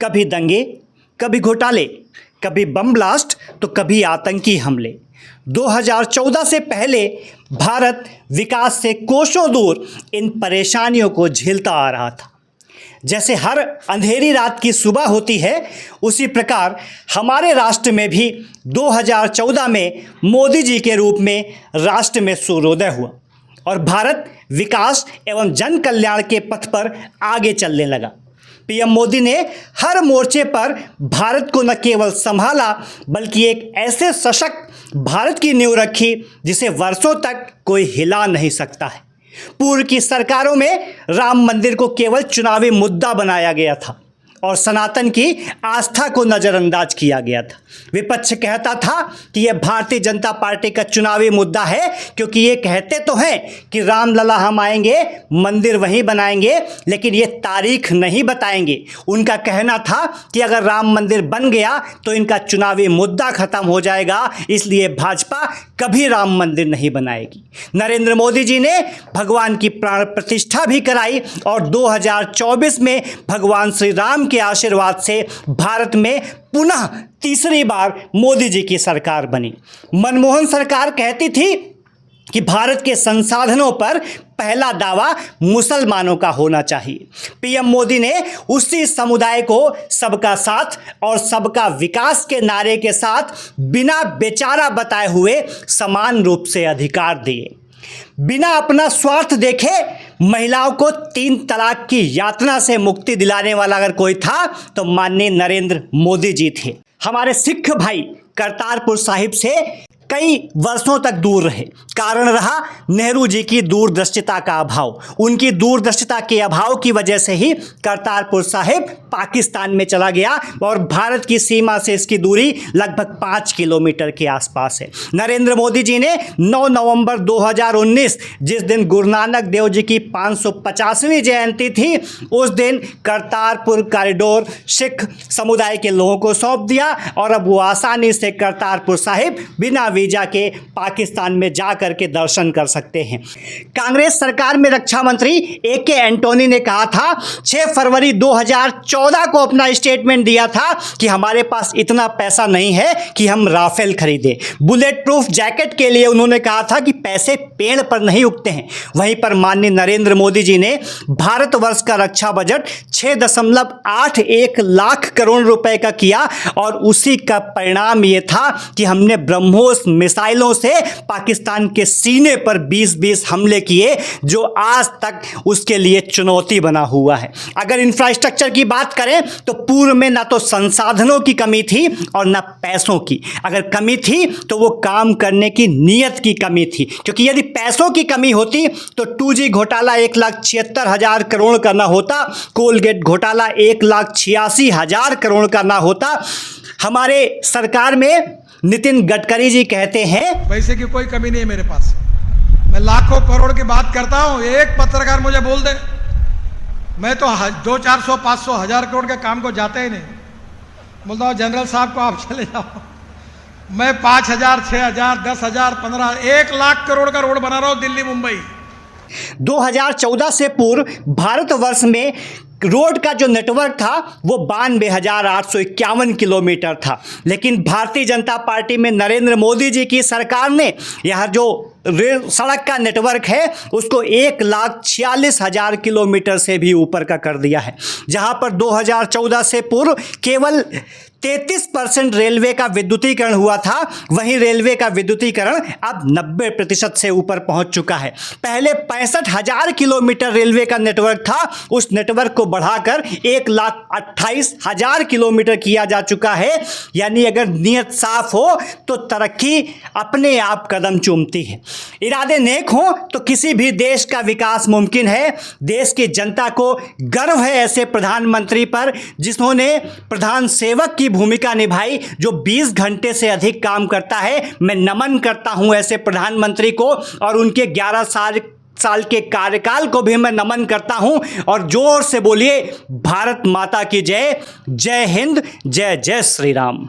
कभी दंगे, कभी घोटाले, कभी बम ब्लास्ट तो कभी आतंकी हमले। 2014 से पहले भारत विकास से कोसों दूर इन परेशानियों को झेलता आ रहा था। जैसे हर अंधेरी रात की सुबह होती है, उसी प्रकार हमारे राष्ट्र में भी 2014 में मोदी जी के रूप में राष्ट्र में सूर्योदय हुआ और भारत विकास एवं जन कल्याण के पथ पर आगे चलने लगा। पीएम मोदी ने हर मोर्चे पर भारत को न केवल संभाला बल्कि एक ऐसे सशक्त भारत की नींव रखी जिसे वर्षों तक कोई हिला नहीं सकता है। पूर्व की सरकारों में राम मंदिर को केवल चुनावी मुद्दा बनाया गया था और सनातन की आस्था को नज़रअंदाज किया गया था। विपक्ष कहता था कि यह भारतीय जनता पार्टी का चुनावी मुद्दा है, क्योंकि ये कहते तो हैं कि रामलला हम आएंगे, मंदिर वहीं बनाएंगे, लेकिन ये तारीख नहीं बताएंगे। उनका कहना था कि अगर राम मंदिर बन गया तो इनका चुनावी मुद्दा खत्म हो जाएगा, इसलिए भाजपा कभी राम मंदिर नहीं बनाएगी। नरेंद्र मोदी जी ने भगवान की प्राण प्रतिष्ठा भी कराई और 2024 में भगवान श्री राम के आशीर्वाद से भारत में पुनः तीसरी बार मोदी जी की सरकार बनी। मनमोहन सरकार कहती थी कि भारत के संसाधनों पर पहला दावा मुसलमानों का होना चाहिए। पीएम मोदी ने उसी समुदाय को सबका साथ और सबका विकास के नारे के साथ बिना बेचारा बताए हुए समान रूप से अधिकार दिए। बिना अपना स्वार्थ देखे महिलाओं को 3 तलाक की यातना से मुक्ति दिलाने वाला अगर कोई था तो माननीय नरेंद्र मोदी जी थे। हमारे सिख भाई करतारपुर साहिब से कई वर्षों तक दूर रहे। कारण रहा नेहरू जी की दूरदर्शिता का अभाव। उनकी दूरदर्शिता के अभाव की वजह से ही करतारपुर साहिब पाकिस्तान में चला गया और भारत की सीमा से इसकी दूरी लगभग 5 किलोमीटर के आसपास है। नरेंद्र मोदी जी ने 9 नवंबर 2019 जिस दिन गुरु नानक देव जी की 550वीं जयंती थी, उस दिन करतारपुर कॉरिडोर सिख समुदाय के लोगों को सौंप दिया और अब वो आसानी से करतारपुर साहिब बिना वीजा के पाकिस्तान में जा करके दर्शन कर सकते हैं। कांग्रेस सरकार में रक्षा मंत्री AK एंटोनी ने कहा था 6 फरवरी 2014 को अपना स्टेटमेंट दिया था कि हमारे पास इतना पैसा नहीं है कि हम राफेल खरीदें। बुलेट प्रूफ जैकेट के लिए उन्होंने कहा था कि पैसे पेड़ पर नहीं उगते हैं। वहीं पर माननीय नरेंद्र मोदी जी ने भारतवर्ष का रक्षा बजट 6.81 लाख करोड़ रुपए का किया और उसी का परिणाम ये था कि हमने ब्रह्मोस मिसाइलों से पाकिस्तान के सीने पर 20-20 हमले किए, जो आज तक उसके लिए चुनौती बना हुआ है। अगर इंफ्रास्ट्रक्चर की बात करें तो पूर्व में ना तो संसाधनों की कमी थी और ना पैसों की। अगर कमी थी तो वो काम करने की नीयत की कमी थी, क्योंकि यदि पैसों की कमी होती तो 2G घोटाला 1,76,000 करोड़ का ना होता, कोलगेट घोटाला 1,86,000 करोड़ का ना होता। हमारे सरकार में नितिन गडकरी जी कहते हैं पैसे की कोई कमी नहीं है मेरे पास। मैं लाखों करोड़ की बात करता हूं, एक पत्रकार मुझे बोल दे मैं तो 200, 400, 500, 1000 करोड़ के काम को जाते ही नहीं। बोलता हूं जनरल साहब को आप चले जाओ, मैं 5,000, 6,000, 10,000, 15,000, 1 लाख करोड़ का रोड बना रहा हूं दिल्ली मुंबई। 2014 से पूर्व भारतवर्ष में रोड का जो नेटवर्क था वो 92,851 किलोमीटर था, लेकिन भारतीय जनता पार्टी में नरेंद्र मोदी जी की सरकार ने यह जो रेल सड़क का नेटवर्क है उसको 1,46,000 किलोमीटर से भी ऊपर का कर दिया है। जहां पर 2014 से पूर्व केवल 33% रेलवे का विद्युतीकरण हुआ था, वहीं रेलवे का विद्युतीकरण अब 90% से ऊपर पहुंच चुका है। पहले 65,000 किलोमीटर रेलवे का नेटवर्क था, उस नेटवर्क को बढ़ाकर 1,28,000 किलोमीटर किया जा चुका है। यानी अगर नीयत साफ हो तो तरक्की अपने आप कदम चूमती है। इरादे नेक हो तो किसी भी देश का विकास मुमकिन है। देश की जनता को गर्व है ऐसे प्रधानमंत्री पर जिन्होंने प्रधान सेवक की भूमिका निभाई, जो 20 घंटे से अधिक काम करता है। मैं नमन करता हूं ऐसे प्रधानमंत्री को और उनके 11 साल के कार्यकाल को भी मैं नमन करता हूं। और जोर से बोलिए भारत माता की जय। जय हिंद, जय जय श्री राम।